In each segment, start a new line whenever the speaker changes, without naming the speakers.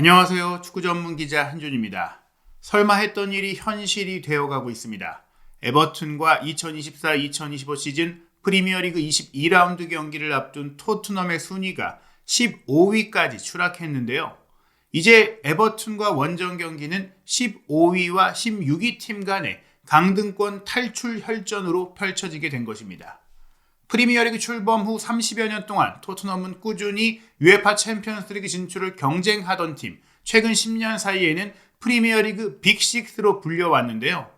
안녕하세요. 축구 전문 기자 한준입니다. 설마 했던 일이 현실이 되어가고 있습니다. 에버튼과 2024-2025 시즌 프리미어리그 22라운드 경기를 앞둔 토트넘의 순위가 15위까지 추락했는데요. 이제 에버튼과 원정 경기는 15위와 16위 팀 간의 강등권 탈출 혈전으로 펼쳐지게 된 것입니다. 프리미어리그 출범 후 30여 년 동안 토트넘은 꾸준히 UEFA 챔피언스리그 진출을 경쟁하던 팀, 최근 10년 사이에는 프리미어리그 빅6로 불려왔는데요.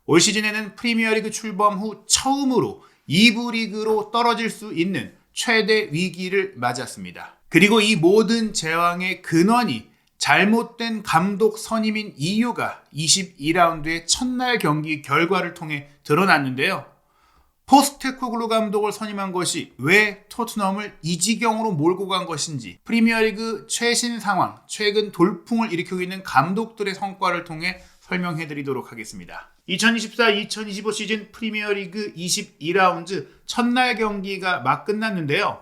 올 시즌에는 프리미어리그 출범 후 처음으로 2부 리그로 떨어질 수 있는 최대 위기를 맞았습니다. 그리고 이 모든 제왕의 근원이 잘못된 감독 선임인 이유가 22라운드의 첫날 경기 결과를 통해 드러났는데요. 포스테코글루 감독을 선임한 것이 왜 토트넘을 이 지경으로 몰고 간 것인지, 프리미어리그 최신 상황, 최근 돌풍을 일으키고 있는 감독들의 성과를 통해 설명해 드리도록 하겠습니다. 2024-2025 시즌 프리미어리그 22라운드 첫날 경기가 막 끝났는데요.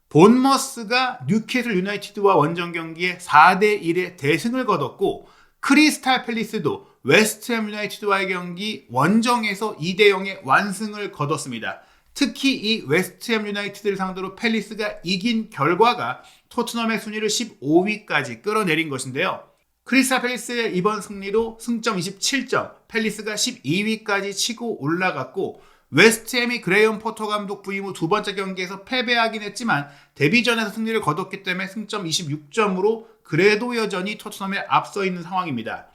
본머스가 뉴캐슬 유나이티드와 원정 경기에 4대1의 대승을 거뒀고, 크리스탈 팰리스도 웨스트햄 유나이티드와의 경기 원정에서 2대0의 완승을 거뒀습니다. 특히 이 웨스트햄 유나이티드를 상대로 팰리스가 이긴 결과가 토트넘의 순위를 15위까지 끌어내린 것인데요. 크리스탈 팰리스의 이번 승리로 승점 27점, 팰리스가 12위까지 치고 올라갔고, 웨스트햄이 그레이엄 포터 감독 부임 후 두 번째 경기에서 패배하긴 했지만 데뷔전에서 승리를 거뒀기 때문에 승점 26점으로 그래도 여전히 토트넘에 앞서 있는 상황입니다.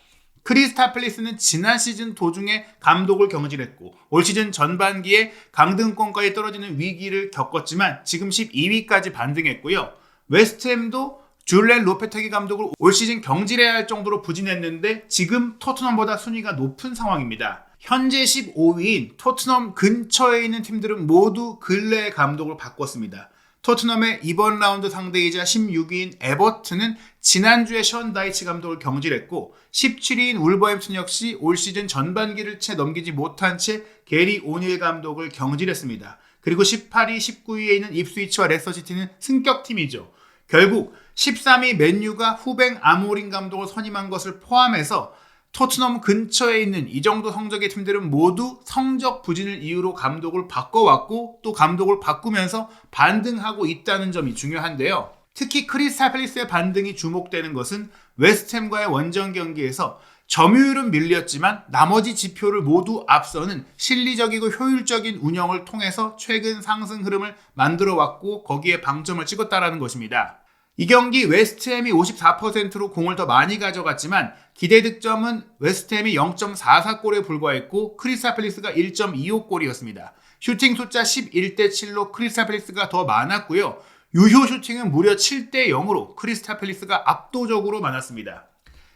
크리스탈 팰리스는 지난 시즌 도중에 감독을 경질했고 올 시즌 전반기에 강등권까지 떨어지는 위기를 겪었지만 지금 12위까지 반등했고요. 웨스트햄도 줄렌 로페테기 감독을 올 시즌 경질해야 할 정도로 부진했는데 지금 토트넘보다 순위가 높은 상황입니다. 현재 15위인 토트넘 근처에 있는 팀들은 모두 근래의 감독을 바꿨습니다. 토트넘의 이번 라운드 상대이자 16위인 에버튼은 지난주에 션 다이치 감독을 경질했고 17위인 울버햄튼 역시 올 시즌 전반기를 채 넘기지 못한 채 게리 오닐 감독을 경질했습니다. 그리고 18위, 19위에 있는 입스위치와 레스터시티는 승격팀이죠. 결국 13위 맨유가 후뱅 아모린 감독을 선임한 것을 포함해서 토트넘 근처에 있는 이 정도 성적의 팀들은 모두 성적 부진을 이유로 감독을 바꿔왔고 또 감독을 바꾸면서 반등하고 있다는 점이 중요한데요. 특히 크리스탈 팰리스의 반등이 주목되는 것은 웨스트햄과의 원정 경기에서 점유율은 밀렸지만 나머지 지표를 모두 앞서는 실리적이고 효율적인 운영을 통해서 최근 상승 흐름을 만들어왔고 거기에 방점을 찍었다는 것입니다. 이 경기 웨스트햄이 54%로 공을 더 많이 가져갔지만 기대 득점은 웨스트햄이 0.44골에 불과했고 크리스탈 팰리스가 1.25골이었습니다. 슈팅 숫자 11대7로 크리스탈 팰리스가 더 많았고요. 유효 슈팅은 무려 7대0으로 크리스탈 팰리스가 압도적으로 많았습니다.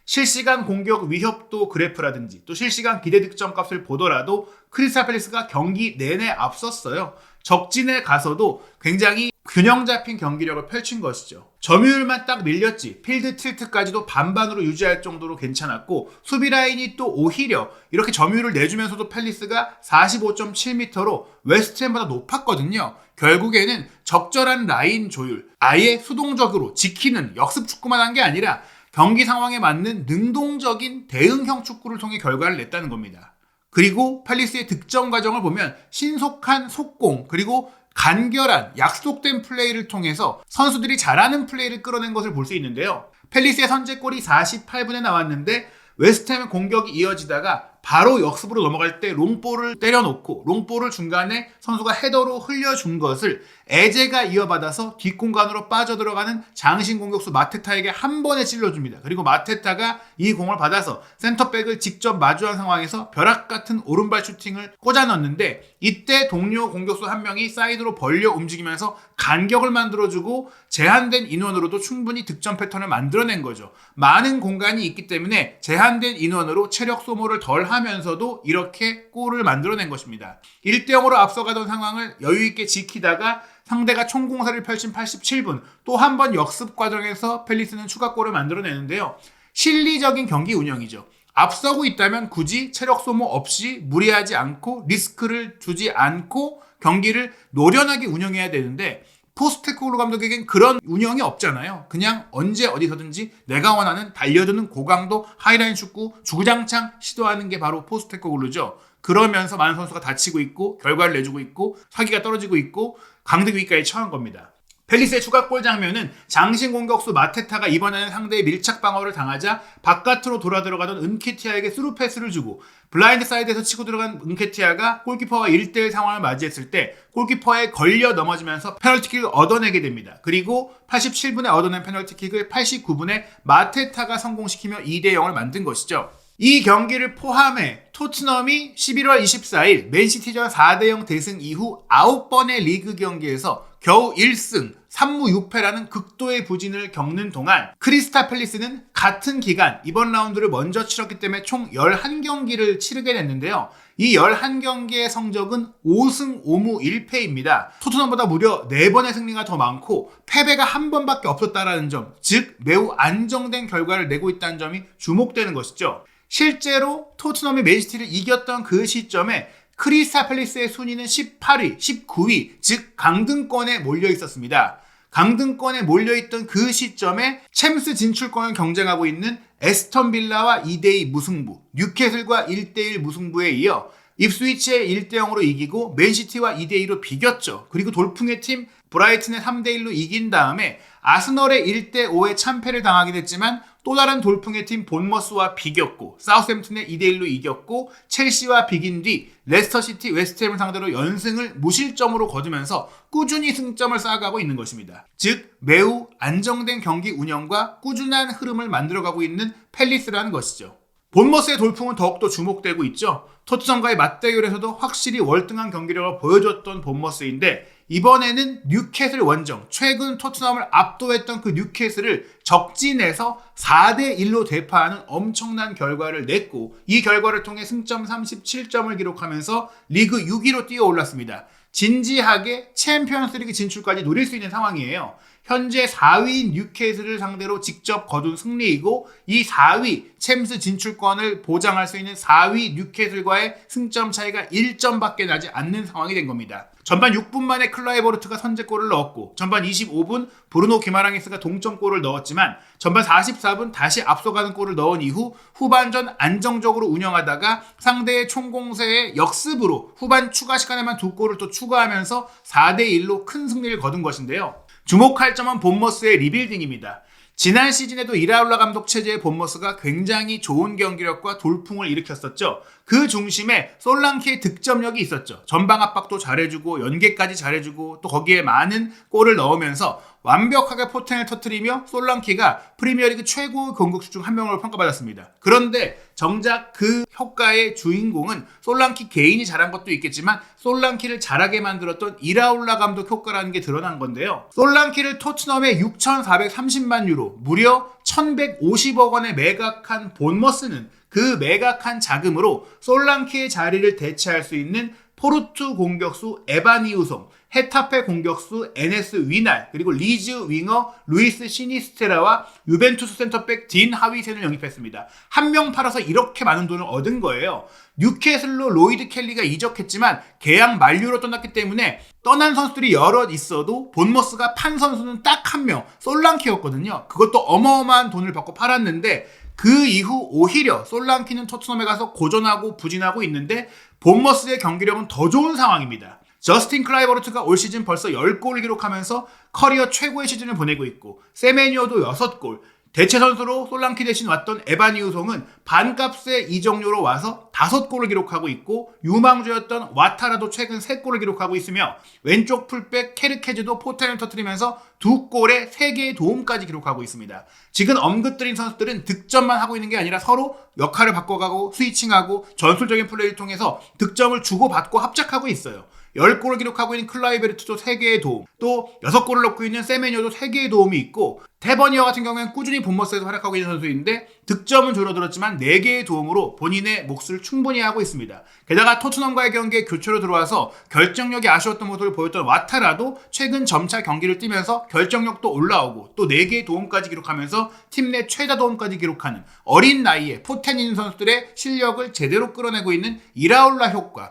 실시간 공격 위협도 그래프라든지 또 실시간 기대 득점 값을 보더라도 크리스탈 팰리스가 경기 내내 앞섰어요. 적진에 가서도 굉장히 균형 잡힌 경기력을 펼친 것이죠. 점유율만 딱 밀렸지 필드 틸트까지도 반반으로 유지할 정도로 괜찮았고 수비 라인이 또 오히려 이렇게 점유율을 내주면서도 팰리스가 45.7m로 웨스트햄보다 높았거든요. 결국에는 적절한 라인 조율, 아예 수동적으로 지키는 역습 축구만 한 게 아니라 경기 상황에 맞는 능동적인 대응형 축구를 통해 결과를 냈다는 겁니다. 그리고 팰리스의 득점 과정을 보면 신속한 속공 그리고 간결한 약속된 플레이를 통해서 선수들이 잘하는 플레이를 끌어낸 것을 볼 수 있는데요. 팰리스의 선제골이 48분에 나왔는데 웨스트햄의 공격이 이어지다가 바로 역습으로 넘어갈 때 롱볼을 때려놓고 롱볼을 중간에 선수가 헤더로 흘려준 것을 에제가 이어받아서 뒷공간으로 빠져들어가는 장신 공격수 마테타에게 한 번에 찔러줍니다. 그리고 마테타가 이 공을 받아서 센터백을 직접 마주한 상황에서 벼락같은 오른발 슈팅을 꽂아 넣었는데 이때 동료 공격수 한 명이 사이드로 벌려 움직이면서 간격을 만들어주고 제한된 인원으로도 충분히 득점 패턴을 만들어낸 거죠. 많은 공간이 있기 때문에 제한된 인원으로 체력 소모를 덜 하면서도 이렇게 골을 만들어낸 것입니다. 1대0으로 앞서가던 상황을 여유있게 지키다가 상대가 총공사를 펼친 87분 또 한 번 역습 과정에서 팰리스는 추가골을 만들어내는데요. 실리적인 경기 운영이죠. 앞서고 있다면 굳이 체력 소모 없이 무리하지 않고 리스크를 주지 않고 경기를 노련하게 운영해야 되는데 포스테코글루 감독에겐 그런 운영이 없잖아요. 그냥 언제 어디서든지 내가 원하는 달려드는 고강도 하이라인 축구 주구장창 시도하는 게 바로 포스테코글루죠. 그러면서 많은 선수가 다치고 있고 결과를 내주고 있고 사기가 떨어지고 있고 강등 위기까지 처한 겁니다. 펠리스의 추가골 장면은 장신 공격수 마테타가 이번에는 상대의 밀착 방어를 당하자 바깥으로 돌아 들어가던 은케티아에게 스루 패스를 주고 블라인드 사이드에서 치고 들어간 은케티아가 골키퍼와 1대1 상황을 맞이했을 때 골키퍼에 걸려 넘어지면서 페널티킥을 얻어내게 됩니다. 그리고 87분에 얻어낸 페널티킥을 89분에 마테타가 성공시키며 2대0을 만든 것이죠. 이 경기를 포함해 토트넘이 11월 24일 맨시티전 4대0 대승 이후 9번의 리그 경기에서 겨우 1승 3무 6패라는 극도의 부진을 겪는 동안 크리스탈 팰리스는 같은 기간 이번 라운드를 먼저 치렀기 때문에 총 11경기를 치르게 됐는데요. 이 11경기의 성적은 5승 5무 1패입니다. 토트넘보다 무려 4번의 승리가 더 많고 패배가 한 번밖에 없었다는 점, 즉 매우 안정된 결과를 내고 있다는 점이 주목되는 것이죠. 실제로 토트넘이 맨시티를 이겼던 그 시점에 크리스탈 팰리스의 순위는 18위, 19위, 즉 강등권에 몰려 있었습니다. 강등권에 몰려있던 그 시점에 챔스 진출권을 경쟁하고 있는 에스턴 빌라와 2대2 무승부, 뉴캐슬과 1대1 무승부에 이어 입스위치에 1대0으로 이기고 맨시티와 2대2로 비겼죠. 그리고 돌풍의 팀 브라이튼에 3대1로 이긴 다음에 아스널에 1대5의 참패를 당하긴 했지만 또 다른 돌풍의 팀 본머스와 비겼고 사우스햄튼에 2대1로 이겼고 첼시와 비긴 뒤 레스터시티, 웨스트햄을 상대로 연승을 무실점으로 거두면서 꾸준히 승점을 쌓아가고 있는 것입니다. 즉 매우 안정된 경기 운영과 꾸준한 흐름을 만들어가고 있는 팰리스라는 것이죠. 본머스의 돌풍은 더욱더 주목되고 있죠. 토트넘과의 맞대결에서도 확실히 월등한 경기력을 보여줬던 본머스인데 이번에는 뉴캐슬 원정, 최근 토트넘을 압도했던 그 뉴캐슬을 적진에서 4대1로 대파하는 엄청난 결과를 냈고 이 결과를 통해 승점 37점을 기록하면서 리그 6위로 뛰어올랐습니다. 진지하게 챔피언스리그 진출까지 노릴 수 있는 상황이에요. 현재 4위인 뉴캐슬을 상대로 직접 거둔 승리이고 이 4위 챔스 진출권을 보장할 수 있는 4위 뉴캐슬과의 승점 차이가 1점밖에 나지 않는 상황이 된 겁니다. 전반 6분 만에 클라이버르트가 선제골을 넣었고 전반 25분 브루노 기마랑이스가 동점골을 넣었지만 전반 44분 다시 앞서가는 골을 넣은 이후 후반전 안정적으로 운영하다가 상대의 총공세의 역습으로 후반 추가 시간에만 2골을 또 추가하면서 4대1로 큰 승리를 거둔 것인데요. 주목할 점은 본머스의 리빌딩입니다. 지난 시즌에도 이라올라 감독 체제의 본머스가 굉장히 좋은 경기력과 돌풍을 일으켰었죠. 그 중심에 솔랑키의 득점력이 있었죠. 전방 압박도 잘해주고 연계까지 잘해주고 또 거기에 많은 골을 넣으면서 완벽하게 포텐을 터뜨리며 솔랑키가 프리미어리그 최고의 공격수 중 한 명으로 평가받았습니다. 그런데 정작 그 효과의 주인공은 솔랑키 개인이 잘한 것도 있겠지만 솔랑키를 잘하게 만들었던 이라올라 감독 효과라는 게 드러난 건데요. 솔랑키를 토트넘에 6,430만 유로 무려 1,150억 원에 매각한 본머스는 그 매각한 자금으로 솔랑키의 자리를 대체할 수 있는 포르투 공격수 에바니우송, 헤타페 공격수 에네스 위날, 그리고 리즈 윙어 루이스 시니스테라와 유벤투스 센터백 딘 하위센을 영입했습니다. 한 명 팔아서 이렇게 많은 돈을 얻은 거예요. 뉴캐슬로 로이드 켈리가 이적했지만 계약 만료로 떠났기 때문에 떠난 선수들이 여럿 있어도 본머스가 판 선수는 딱 한 명, 솔랑키였거든요. 그것도 어마어마한 돈을 받고 팔았는데 그 이후 오히려 솔랑키는 토트넘에 가서 고전하고 부진하고 있는데 본머스의 경기력은 더 좋은 상황입니다. 저스틴 클라이버르트가 올 시즌 벌써 10골을 기록하면서 커리어 최고의 시즌을 보내고 있고 세메니오도 6골, 대체 선수로 솔랑키 대신 왔던 에바니우송은 반값의 이적료로 와서 5골을 기록하고 있고 유망주였던 와타라도 최근 3골을 기록하고 있으며 왼쪽 풀백 케르케즈도 포텐을 터뜨리면서 2골에 3개의 도움까지 기록하고 있습니다. 지금 언급드린 선수들은 득점만 하고 있는 게 아니라 서로 역할을 바꿔가고 스위칭하고 전술적인 플레이를 통해서 득점을 주고받고 합작하고 있어요. 10골을 기록하고 있는 클라이베르트도 3개의 도움, 또 6골을 넣고 있는 세메니오도 3개의 도움이 있고 테버니어 같은 경우에는 꾸준히 본머스에서 활약하고 있는 선수인데 득점은 줄어들었지만 4개의 도움으로 본인의 몫을 충분히 하고 있습니다. 게다가 토트넘과의 경기에 교체로 들어와서 결정력이 아쉬웠던 모습을 보였던 와타라도 최근 점차 경기를 뛰면서 결정력도 올라오고 또 4개의 도움까지 기록하면서 팀 내 최다 도움까지 기록하는 어린 나이에 포텐 있는 선수들의 실력을 제대로 끌어내고 있는 이라올라 효과,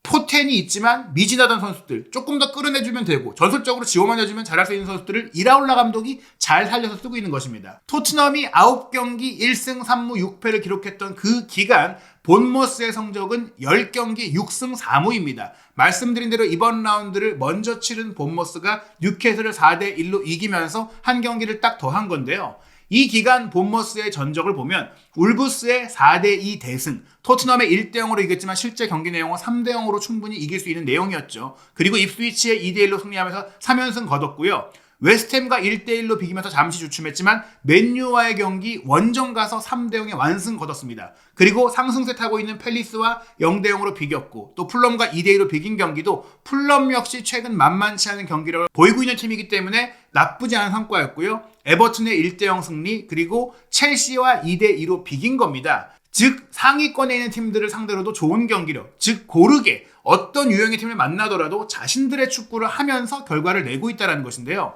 포텐이 있지만 미진하던 선수들 조금 더 끌어내주면 되고 전술적으로 지원만 해주면 잘할 수 있는 선수들을 이라올라 감독이 잘 살려서 쓰고 있는 것입니다. 토트넘이 9경기 1승 3무 6패를 기록했던 그 기간 본머스의 성적은 10경기 6승 4무입니다. 말씀드린 대로 이번 라운드를 먼저 치른 본머스가 뉴캐슬을 4대1로 이기면서 한 경기를 딱 더한 건데요. 이 기간 본머스의 전적을 보면 울브스의 4대2 대승, 토트넘의 1대0으로 이겼지만 실제 경기 내용은 3대0으로 충분히 이길 수 있는 내용이었죠. 그리고 입스위치의 2대1로 승리하면서 3연승 거뒀고요. 웨스트햄과 1대1로 비기면서 잠시 주춤했지만 맨유와의 경기 원정 가서 3대0의 완승 거뒀습니다. 그리고 상승세 타고 있는 팰리스와 0대0으로 비겼고 또 풀럼과 2대2로 비긴 경기도 풀럼 역시 최근 만만치 않은 경기력을 보이고 있는 팀이기 때문에 나쁘지 않은 성과였고요. 에버튼의 1대0 승리 그리고 첼시와 2대2로 비긴 겁니다. 즉 상위권에 있는 팀들을 상대로도 좋은 경기력, 즉 고르게 어떤 유형의 팀을 만나더라도 자신들의 축구를 하면서 결과를 내고 있다는 것인데요.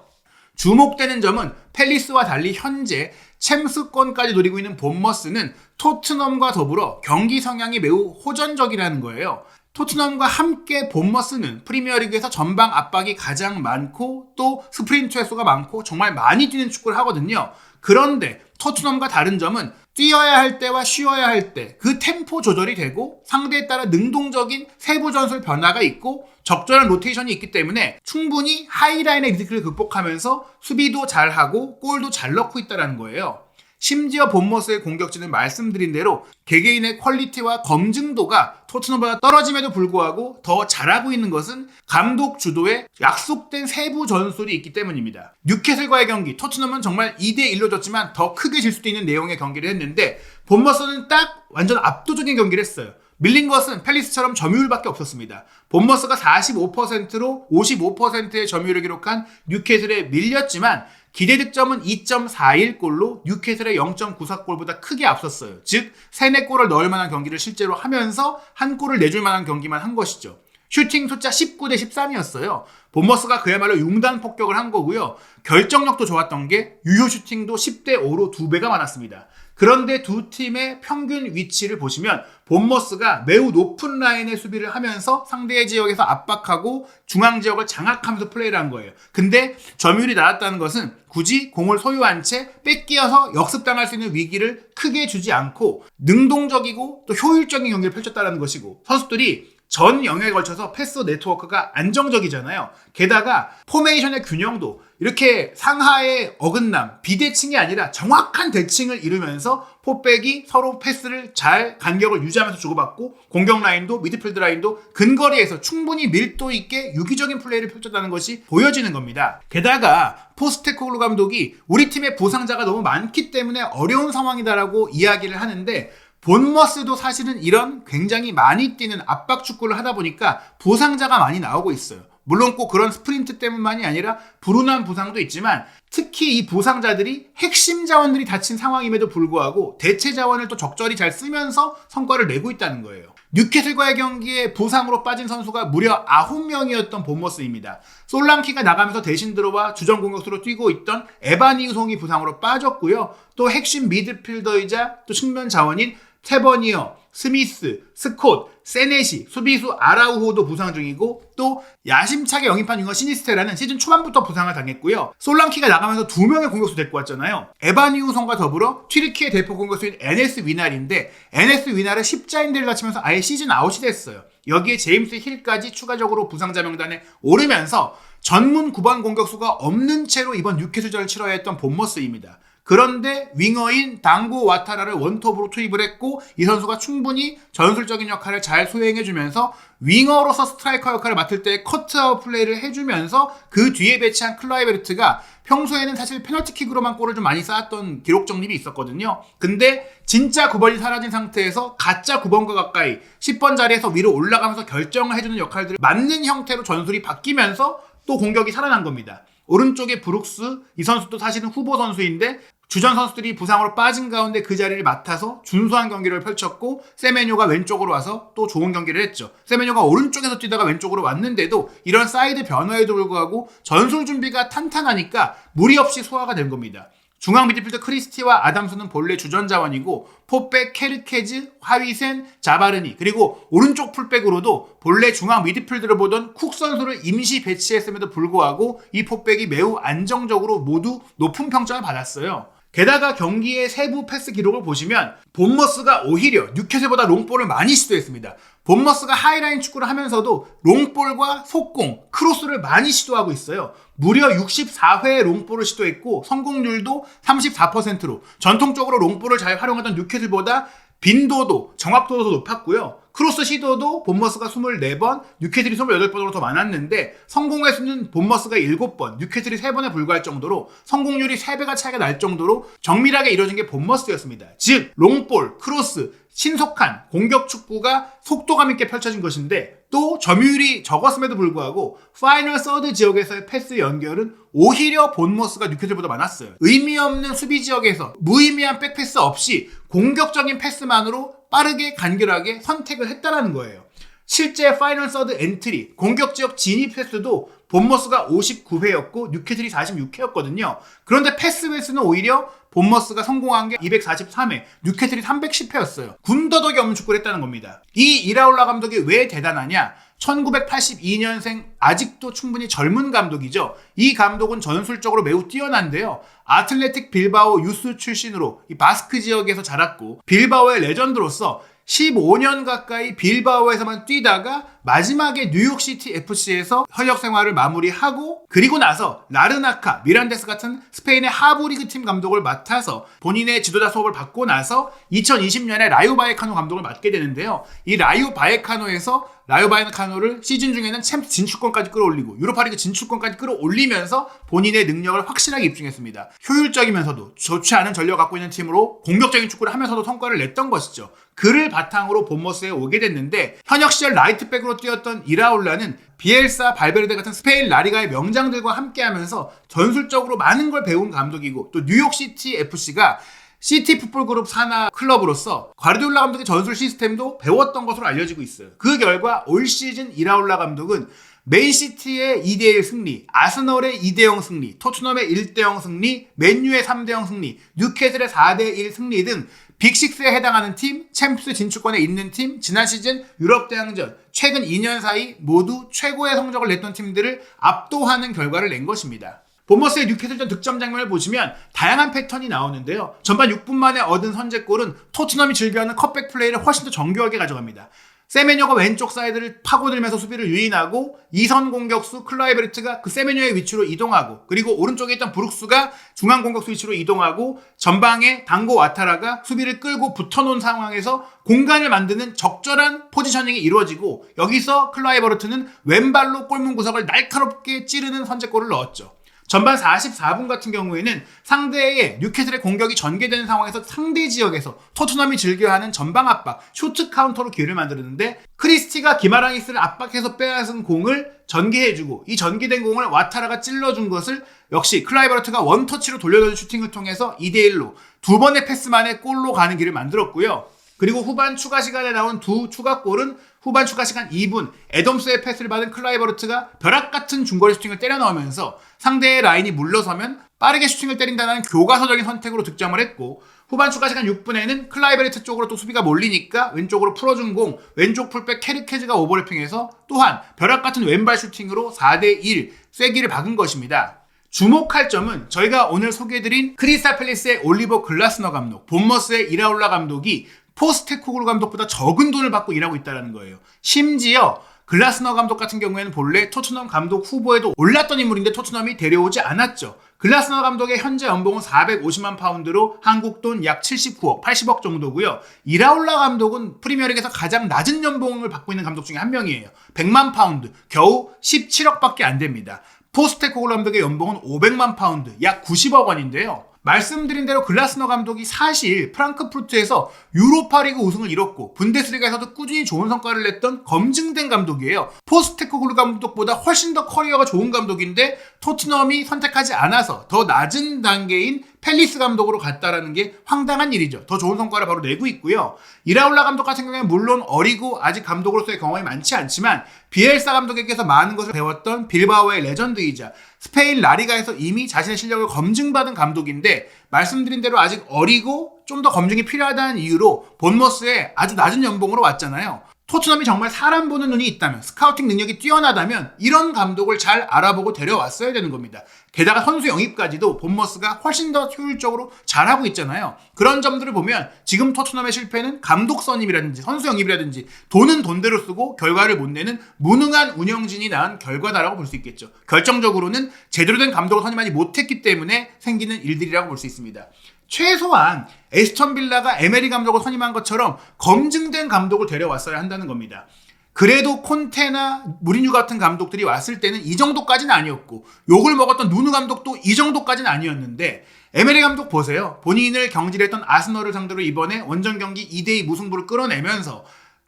주목되는 점은 팰리스와 달리 현재 챔스권까지 노리고 있는 본머스는 토트넘과 더불어 경기 성향이 매우 호전적이라는 거예요. 토트넘과 함께 본머스는 프리미어리그에서 전방 압박이 가장 많고 또 스프린트 횟수가 많고 정말 많이 뛰는 축구를 하거든요. 그런데 토트넘과 다른 점은 뛰어야 할 때와 쉬어야 할 때 그 템포 조절이 되고 상대에 따라 능동적인 세부 전술 변화가 있고 적절한 로테이션이 있기 때문에 충분히 하이라인의 리스크를 극복하면서 수비도 잘하고 골도 잘 넣고 있다는 거예요. 심지어 본머스의 공격진은 말씀드린 대로 개개인의 퀄리티와 검증도가 토트넘보다 떨어짐에도 불구하고 더 잘하고 있는 것은 감독 주도의 약속된 세부 전술이 있기 때문입니다. 뉴캐슬과의 경기, 토트넘은 정말 2대1로 졌지만 더 크게 질 수도 있는 내용의 경기를 했는데 본머스는 딱 완전 압도적인 경기를 했어요. 밀린 것은 팰리스처럼 점유율밖에 없었습니다. 본머스가 45%로 55%의 점유율을 기록한 뉴캐슬에 밀렸지만 기대 득점은 2.41골로 뉴캐슬의 0.94골보다 크게 앞섰어요. 즉 3-4골을 넣을 만한 경기를 실제로 하면서 한 골을 내줄 만한 경기만 한 것이죠. 슈팅 숫자 19대 13이었어요. 본머스가 그야말로 융단 폭격을 한 거고요. 결정력도 좋았던 게 유효 슈팅도 10대 5로 2배가 많았습니다. 그런데 두 팀의 평균 위치를 보시면 본머스가 매우 높은 라인의 수비를 하면서 상대의 지역에서 압박하고 중앙 지역을 장악하면서 플레이를 한 거예요. 근데 점유율이 낮았다는 것은 굳이 공을 소유한 채 뺏기어서 역습당할 수 있는 위기를 크게 주지 않고 능동적이고 또 효율적인 경기를 펼쳤다는 것이고 선수들이 전 영역에 걸쳐서 패스 네트워크가 안정적이잖아요. 게다가 포메이션의 균형도 이렇게 상하의 어긋남, 비대칭이 아니라 정확한 대칭을 이루면서 포백이 서로 패스를 잘 간격을 유지하면서 주고받고 공격 라인도 미드필드 라인도 근거리에서 충분히 밀도 있게 유기적인 플레이를 펼쳤다는 것이 보여지는 겁니다. 게다가 포스테코글루 감독이 우리 팀의 부상자가 너무 많기 때문에 어려운 상황이다라고 이야기를 하는데 본머스도 사실은 이런 굉장히 많이 뛰는 압박 축구를 하다 보니까 부상자가 많이 나오고 있어요. 물론 꼭 그런 스프린트 때문만이 아니라 불운한 부상도 있지만 특히 이 부상자들이 핵심 자원들이 다친 상황임에도 불구하고 대체 자원을 또 적절히 잘 쓰면서 성과를 내고 있다는 거예요. 뉴캐슬과의 경기에 부상으로 빠진 선수가 무려 9명이었던 본머스입니다. 솔랑키가 나가면서 대신 들어와 주전 공격수로 뛰고 있던 에바니우송이 부상으로 빠졌고요. 또 핵심 미드필더이자 또 측면 자원인 테버니어, 스미스, 스콧, 세네시, 수비수 아라우호도 부상 중이고 또 야심차게 영입한 윙어 시니스테라는 시즌 초반부터 부상을 당했고요. 솔랑키가 나가면서 2명의 공격수 데리고 왔잖아요. 에바니우송과 더불어 튀르키의 대표 공격수인 에네스 위날인데 에네스 위날은 십자인대를 다치면서 아예 시즌 아웃이 됐어요. 여기에 제임스 힐까지 추가적으로 부상자 명단에 오르면서 전문 9번 공격수가 없는 채로 이번 뉴캐슬전을 치러야 했던 본머스입니다. 그런데 윙어인 당고 와타라를 원톱으로 투입을 했고 이 선수가 충분히 전술적인 역할을 잘 수행해주면서 윙어로서 스트라이커 역할을 맡을 때 커트아웃 플레이를 해주면서 그 뒤에 배치한 클라이베르트가 평소에는 사실 페널티킥으로만 골을 좀 많이 쌓았던 기록 정립이 있었거든요. 근데 진짜 9번이 사라진 상태에서 가짜 9번과 가까이 10번 자리에서 위로 올라가면서 결정을 해주는 역할들을 맡는 형태로 전술이 바뀌면서 또 공격이 살아난 겁니다. 오른쪽에 브룩스, 이 선수도 사실은 후보 선수인데 주전 선수들이 부상으로 빠진 가운데 그 자리를 맡아서 준수한 경기를 펼쳤고 세메뇨가 왼쪽으로 와서 또 좋은 경기를 했죠. 세메뇨가 오른쪽에서 뛰다가 왼쪽으로 왔는데도 이런 사이드 변화에도 불구하고 전술 준비가 탄탄하니까 무리 없이 소화가 된 겁니다. 중앙 미드필더 크리스티와 아담스는 본래 주전 자원이고 포백, 케르케즈, 하위센, 자바르니 그리고 오른쪽 풀백으로도 본래 중앙 미드필더를 보던 쿡 선수를 임시 배치했음에도 불구하고 이 포백이 매우 안정적으로 모두 높은 평점을 받았어요. 게다가 경기의 세부 패스 기록을 보시면 본머스가 오히려 뉴캐슬보다 롱볼을 많이 시도했습니다. 본머스가 하이라인 축구를 하면서도 롱볼과 속공, 크로스를 많이 시도하고 있어요. 무려 64회의 롱볼을 시도했고 성공률도 34%로 전통적으로 롱볼을 잘 활용하던 뉴캐슬보다 빈도도 정확도도 높았고요. 크로스 시도도 본머스가 24번, 뉴캐슬이 28번으로 더 많았는데 성공 횟수는 본머스가 7번, 뉴캐슬이 3번에 불과할 정도로 성공률이 3배가 차이가 날 정도로 정밀하게 이루어진 게 본머스였습니다. 즉 롱볼, 크로스, 신속한 공격 축구가 속도감 있게 펼쳐진 것인데 또 점유율이 적었음에도 불구하고 파이널 서드 지역에서의 패스 연결은 오히려 본머스가 뉴캐슬보다 많았어요. 의미 없는 수비 지역에서 무의미한 백패스 없이 공격적인 패스만으로 빠르게 간결하게 선택을 했다는 거예요. 실제 파이널 서드 엔트리 공격 지역 진입 횟수도 본머스가 59회였고 뉴캐슬이 46회였거든요. 그런데 패스 횟수는 오히려 본머스가 성공한 게 243회, 뉴캐슬이 310회였어요. 군더더기 없는 축구를 했다는 겁니다. 이 이라올라 감독이 왜 대단하냐? 1982년생 아직도 충분히 젊은 감독이죠. 이 감독은 전술적으로 매우 뛰어난데요. 아틀레틱 빌바오 유스 출신으로 이 바스크 지역에서 자랐고 빌바오의 레전드로서 15년 가까이 빌바오에서만 뛰다가 마지막에 뉴욕시티 FC에서 현역 생활을 마무리하고 그리고 나서 라르나카, 미란데스 같은 스페인의 하부리그 팀 감독을 맡아서 본인의 지도자 수업을 받고 나서 2020년에 라요 바이에카노 감독을 맡게 되는데요. 이 라요 바이에카노에서 라요 바이에카노를 시즌 중에는 챔스 진출권까지 끌어올리고 유로파리그 진출권까지 끌어올리면서 본인의 능력을 확실하게 입증했습니다. 효율적이면서도 좋지 않은 전력을 갖고 있는 팀으로 공격적인 축구를 하면서도 성과를 냈던 것이죠. 그를 바탕으로 본머스에 오게 됐는데 현역 시절 라이트백으로 뛰었던 이라올라는 비엘사, 발베르데 같은 스페인 라리가의 명장들과 함께하면서 전술적으로 많은 걸 배운 감독이고 또 뉴욕시티 FC가 시티 풋볼 그룹 산하 클럽으로서 과르디올라 감독의 전술 시스템도 배웠던 것으로 알려지고 있어요. 그 결과 올 시즌 이라올라 감독은 맨시티의 2대1 승리, 아스널의 2대0 승리, 토트넘의 1대0 승리, 맨유의 3대0 승리, 뉴캐슬의 4대1 승리 등 빅6에 해당하는 팀, 챔스 진출권에 있는 팀, 지난 시즌 유럽 대항전, 최근 2년 사이 모두 최고의 성적을 냈던 팀들을 압도하는 결과를 낸 것입니다. 본머스의 뉴캐슬전 득점 장면을 보시면 다양한 패턴이 나오는데요. 전반 6분 만에 얻은 선제골은 토트넘이 즐겨하는 컷백 플레이를 훨씬 더 정교하게 가져갑니다. 세메뇨가 왼쪽 사이드를 파고들면서 수비를 유인하고 2선 공격수 클라이베르트가 그 세메뇨의 위치로 이동하고 그리고 오른쪽에 있던 브룩스가 중앙 공격수 위치로 이동하고 전방에 당고 와타라가 수비를 끌고 붙어놓은 상황에서 공간을 만드는 적절한 포지셔닝이 이루어지고 여기서 클라이베르트는 왼발로 골문 구석을 날카롭게 찌르는 선제골을 넣었죠. 전반 44분 같은 경우에는 상대의 뉴캐슬의 공격이 전개되는 상황에서 상대 지역에서 토트넘이 즐겨하는 전방 압박, 쇼트 카운터로 기회를 만들었는데 크리스티가 기마랑이스를 압박해서 빼앗은 공을 전개해주고 이 전개된 공을 와타라가 찔러준 것을 역시 클라이버르트가 원터치로 돌려주는 슈팅을 통해서 2대1로 두 번의 패스 만에 골로 가는 길을 만들었고요. 그리고 후반 추가 시간에 나온 두 추가골은 후반 추가 시간 2분 애덤스의 패스를 받은 클라이버르트가 벼락같은 중거리 슈팅을 때려 넣으면서 상대의 라인이 물러서면 빠르게 슈팅을 때린다는 교과서적인 선택으로 득점을 했고 후반 추가 시간 6분에는 클라이베르트 쪽으로 또 수비가 몰리니까 왼쪽으로 풀어준 공 왼쪽 풀백 케르케즈가 오버래핑해서 또한 벼락같은 왼발 슈팅으로 4대1 쐐기를 박은 것입니다. 주목할 점은 저희가 오늘 소개해드린 크리스탈 팰리스의 올리버 글라스너 감독, 본머스의 이라올라 감독이 포스테코글루 감독보다 적은 돈을 받고 일하고 있다는 거예요. 심지어 글라스너 감독 같은 경우에는 본래 토트넘 감독 후보에도 올랐던 인물인데 토트넘이 데려오지 않았죠. 글라스너 감독의 현재 연봉은 450만 파운드로 한국 돈 약 79억, 80억 정도고요. 이라올라 감독은 프리미어리그에서 가장 낮은 연봉을 받고 있는 감독 중에 한 명이에요. 100만 파운드, 겨우 17억밖에 안 됩니다. 포스테코글루 감독의 연봉은 500만 파운드, 약 90억 원인데요. 말씀드린 대로 글라스너 감독이 사실 프랑크푸르트에서 유로파리그 우승을 이뤘고 분데스리가에서도 꾸준히 좋은 성과를 냈던 검증된 감독이에요. 포스테코글루 감독보다 훨씬 더 커리어가 좋은 감독인데 토트넘이 선택하지 않아서 더 낮은 단계인 펠리스 감독으로 갔다라는 게 황당한 일이죠. 더 좋은 성과를 바로 내고 있고요. 이라올라 감독 같은 경우에는 물론 어리고 아직 감독으로서의 경험이 많지 않지만 비엘사 감독에게서 많은 것을 배웠던 빌바오의 레전드이자 스페인 라리가에서 이미 자신의 실력을 검증받은 감독인데 말씀드린 대로 아직 어리고 좀 더 검증이 필요하다는 이유로 본머스에 아주 낮은 연봉으로 왔잖아요. 토트넘이 정말 사람 보는 눈이 있다면, 스카우팅 능력이 뛰어나다면 이런 감독을 잘 알아보고 데려왔어야 되는 겁니다. 게다가 선수 영입까지도 본머스가 훨씬 더 효율적으로 잘하고 있잖아요. 그런 점들을 보면 지금 토트넘의 실패는 감독 선임이라든지 선수 영입이라든지 돈은 돈대로 쓰고 결과를 못 내는 무능한 운영진이 낳은 결과다라고 볼 수 있겠죠. 결정적으로는 제대로 된 감독을 선임하지 못했기 때문에 생기는 일들이라고 볼 수 있습니다. 최소한 에스턴 빌라가 에메리 감독을 선임한 것처럼 검증된 감독을 데려왔어야 한다는 겁니다. 그래도 콘테나 무리뉴 같은 감독들이 왔을 때는 이 정도까지는 아니었고 욕을 먹었던 누누 감독도 이 정도까지는 아니었는데 에메리 감독 보세요. 본인을 경질했던 아스널을 상대로 이번에 원정 경기 2대2 무승부를 끌어내면서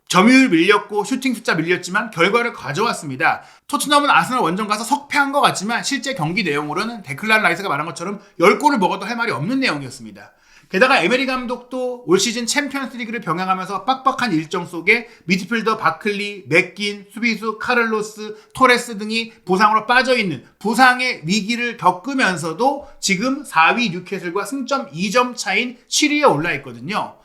점유율 밀렸고 슈팅 숫자 밀렸지만 결과를 가져왔습니다. 토트넘은 아스널 원정 가서 석패한 것 같지만 실제 경기 내용으로는 데클란 라이스가 말한 것처럼 10골을 먹어도 할 말이 없는 내용이었습니다. 게다가 에메리 감독도 올 시즌 챔피언스 리그를 병행하면서 빡빡한 일정 속에 미드필더 바클리, 맥긴, 수비수 카를로스, 토레스 등이 부상으로 빠져있는 부상의 위기를 겪으면서도 지금 4위 뉴캐슬과 승점 2점 차인 7위에 올라있거든요.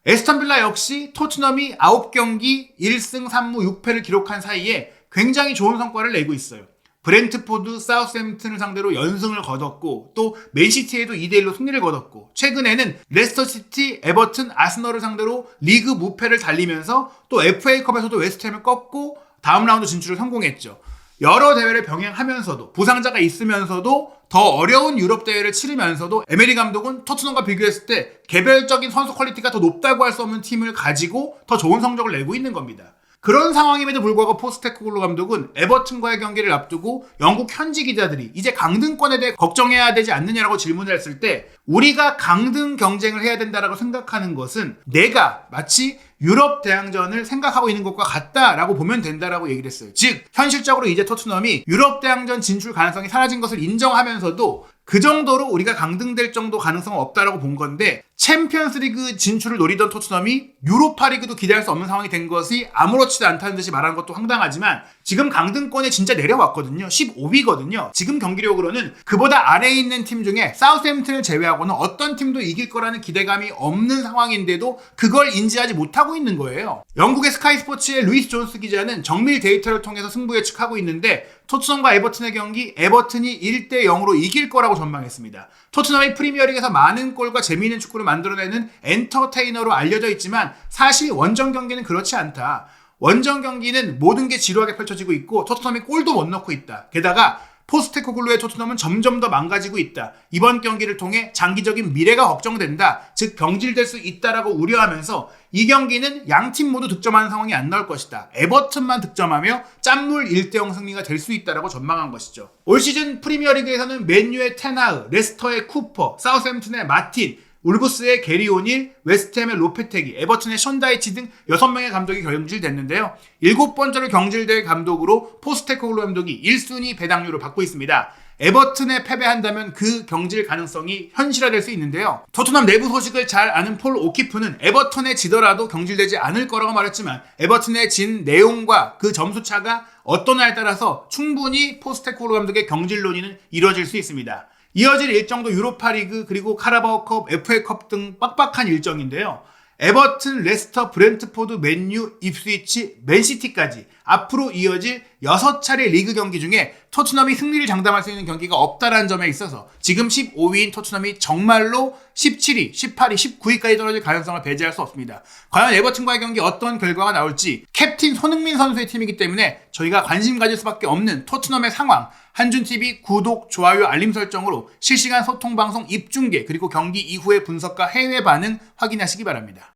에스턴 빌라 역시 토트넘이 9경기 1승 3무 6패를 기록한 사이에 굉장히 좋은 성과를 내고 있어요. 브렌트포드, 사우스햄튼을 상대로 연승을 거뒀고 또 맨시티에도 2대1로 승리를 거뒀고 최근에는 레스터시티, 에버튼, 아스널을 상대로 리그 무패를 달리면서 또 FA컵에서도 웨스트햄을 꺾고 다음 라운드 진출을 성공했죠. 여러 대회를 병행하면서도 부상자가 있으면서도 더 어려운 유럽 대회를 치르면서도 에메리 감독은 토트넘과 비교했을 때 개별적인 선수 퀄리티가 더 높다고 할 수 없는 팀을 가지고 더 좋은 성적을 내고 있는 겁니다. 그런 상황임에도 불구하고 포스테코글루 감독은 에버튼과의 경기를 앞두고 영국 현지 기자들이 이제 강등권에 대해 걱정해야 되지 않느냐라고 질문을 했을 때 우리가 강등 경쟁을 해야 된다라고 생각하는 것은 내가 마치 유럽 대항전을 생각하고 있는 것과 같다라고 보면 된다라고 얘기를 했어요. 즉 현실적으로 이제 토트넘이 유럽 대항전 진출 가능성이 사라진 것을 인정하면서도 그 정도로 우리가 강등될 정도 가능성은 없다라고 본 건데 챔피언스리그 진출을 노리던 토트넘이 유로파리그도 기대할 수 없는 상황이 된 것이 아무렇지도 않다는 듯이 말하는 것도 황당하지만 지금 강등권에 진짜 내려왔거든요. 15위거든요. 지금 경기력으로는 그보다 아래에 있는 팀 중에 사우스햄튼을 제외하고는 어떤 팀도 이길 거라는 기대감이 없는 상황인데도 그걸 인지하지 못하고 있는 거예요. 영국의 스카이 스포츠의 루이스 존스 기자는 정밀 데이터를 통해서 승부 예측하고 있는데 토트넘과 에버튼의 경기 에버튼이 1대0으로 이길 거라고 전망했습니다. 토트넘이 프리미어리그에서 많은 골과 재미있는 축구를 만들어내는 엔터테이너로 알려져 있지만 사실 원정 경기는 그렇지 않다. 원정 경기는 모든 게 지루하게 펼쳐지고 있고 토트넘이 골도 못 넣고 있다. 게다가 포스테코글루의 토트넘은 점점 더 망가지고 있다. 이번 경기를 통해 장기적인 미래가 걱정된다. 즉 경질될 수 있다라고 우려하면서 이 경기는 양팀 모두 득점하는 상황이 안 나올 것이다. 에버튼만 득점하며 짠물 1대0 승리가 될 수 있다라고 전망한 것이죠. 올 시즌 프리미어리그에서는 맨유의 테나흐, 레스터의 쿠퍼, 사우스햄튼의 마틴, 울브스의 게리 오닐, 웨스트햄의 로페테기, 에버튼의 션다이치 등 6명의 감독이 경질됐는데요. 7번째로 경질될 감독으로 포스테코글루 감독이 1순위 배당률을 받고 있습니다. 에버튼에 패배한다면 그 경질 가능성이 현실화될 수 있는데요. 토트넘 내부 소식을 잘 아는 폴 오키프는 에버튼에 지더라도 경질되지 않을 거라고 말했지만 에버튼에 진 내용과 그 점수차가 어떠냐에 따라서 충분히 포스테코글루 감독의 경질 논의는 이루어질 수 있습니다. 이어질 일정도 유로파리그 그리고 카라바오컵, FA컵 등 빡빡한 일정인데요. 에버튼, 레스터, 브렌트포드, 맨유, 입스위치, 맨시티까지 앞으로 이어질 6차례 리그 경기 중에 토트넘이 승리를 장담할 수 있는 경기가 없다는 점에 있어서 지금 15위인 토트넘이 정말로 17위, 18위, 19위까지 떨어질 가능성을 배제할 수 없습니다. 과연 에버튼과의 경기 어떤 결과가 나올지 캡틴 손흥민 선수의 팀이기 때문에 저희가 관심 가질 수밖에 없는 토트넘의 상황 한준TV 구독, 좋아요, 알림 설정으로 실시간 소통방송 입중계 그리고 경기 이후의 분석과 해외 반응 확인하시기 바랍니다.